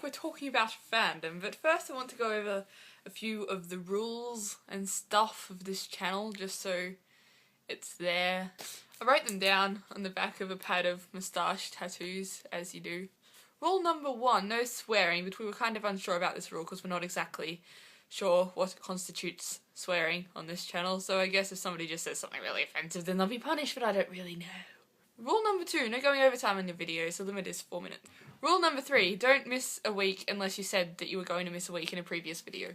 week we're talking about fandom, but first I want to go over a few of the rules and stuff of this channel just so it's there. I wrote them down on the back of a pad of moustache tattoos, as you do. Rule number 1, no swearing, but we were kind of unsure about this rule because we're not exactly sure what constitutes swearing on this channel, so I guess if somebody just says something really offensive then they'll be punished, but I don't really know. Rule number 2, no going overtime on your videos, the limit is 4 minutes. Rule number 3, don't miss a week unless you said that you were going to miss a week in a previous video.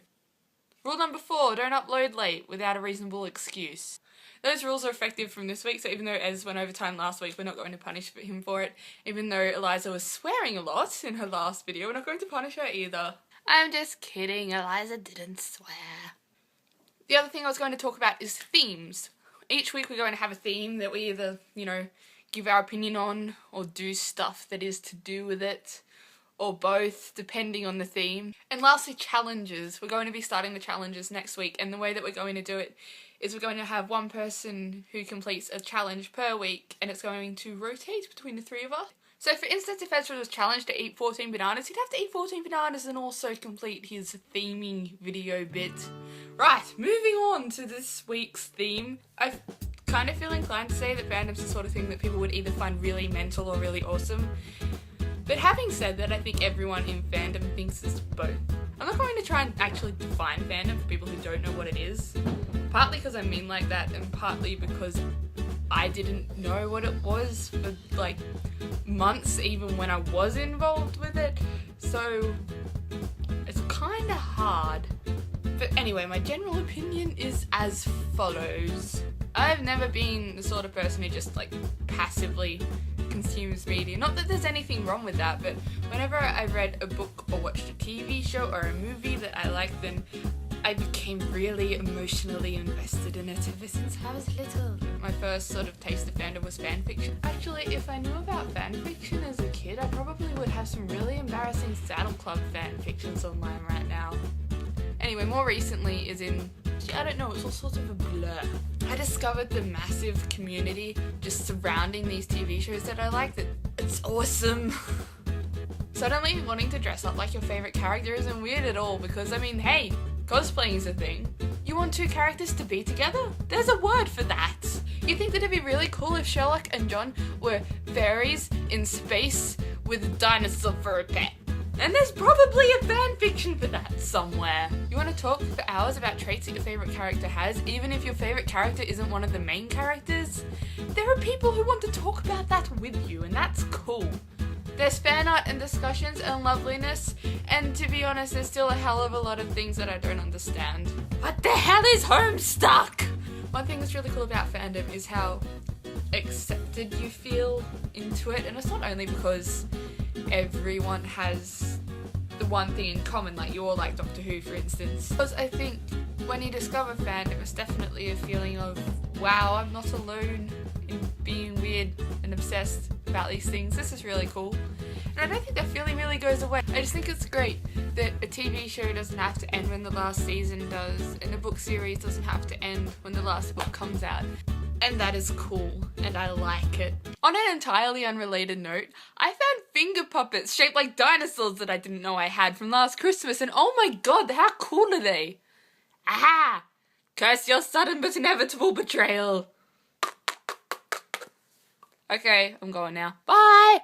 Rule number 4, don't upload late without a reasonable excuse. Those rules are effective from this week, so even though Ez went overtime last week, we're not going to punish him for it. Even though Eliza was swearing a lot in her last video, we're not going to punish her either. I'm just kidding, Eliza didn't swear. The other thing I was going to talk about is themes. Each week we're going to have a theme that we either, give our opinion on, or do stuff that is to do with it, or both, depending on the theme. And lastly, challenges. We're going to be starting the challenges next week, and the way that we're going to do it is we're going to have one person who completes a challenge per week, and it's going to rotate between the 3 of us. So for instance, if Ezra was challenged to eat 14 bananas, he'd have to eat 14 bananas and also complete his theming video bit. Right, moving on to this week's theme. I kind of feel inclined to say that fandom's the sort of thing that people would either find really mental or really awesome. But having said that, I think everyone in fandom thinks it's both. I'm not going to try and actually define fandom for people who don't know what it is. Partly because I mean like that, and partly because I didn't know what it was for like months even when I was involved with it. So it's kind of hard. But anyway, my general opinion is as follows. I've never been the sort of person who just like passively consumes media. Not that there's anything wrong with that, but whenever I read a book or watched a TV show or a movie that I liked, then I became really emotionally invested in it ever since I was little. My first sort of taste of fandom was fanfiction. Actually, if I knew about fanfiction as a kid, I probably would have some really embarrassing Saddle Club fanfictions online right now. Anyway, more recently is in, I don't know, it's all sort of a blur. I discovered the massive community just surrounding these TV shows that I like, that it's awesome. Suddenly wanting to dress up like your favourite character isn't weird at all because, I mean, hey, cosplaying is a thing. You want 2 characters to be together? There's a word for that. You think that it'd be really cool if Sherlock and John were fairies in space with a dinosaur for a pet. And there's probably a fanfiction for that somewhere. You want to talk for hours about traits that your favourite character has, even if your favourite character isn't one of the main characters? There are people who want to talk about that with you, and that's cool. There's fan art and discussions and loveliness, and to be honest, there's still a hell of a lot of things that I don't understand. What the hell is Homestuck? One thing that's really cool about fandom is how accepted you feel into it, and it's not only because everyone has the one thing in common, like you all like Doctor Who for instance. Because I think when you discover fandom, it's definitely a feeling of, wow, I'm not alone in being weird and obsessed about these things. This is really cool. And I don't think that feeling really goes away. I just think it's great that a TV show doesn't have to end when the last season does, and a book series doesn't have to end when the last book comes out. And that is cool, and I like it. On an entirely unrelated note, I found finger puppets shaped like dinosaurs that I didn't know I had from last Christmas, and oh my god, how cool are they? Aha! Curse your sudden but inevitable betrayal. Okay, I'm going now. Bye!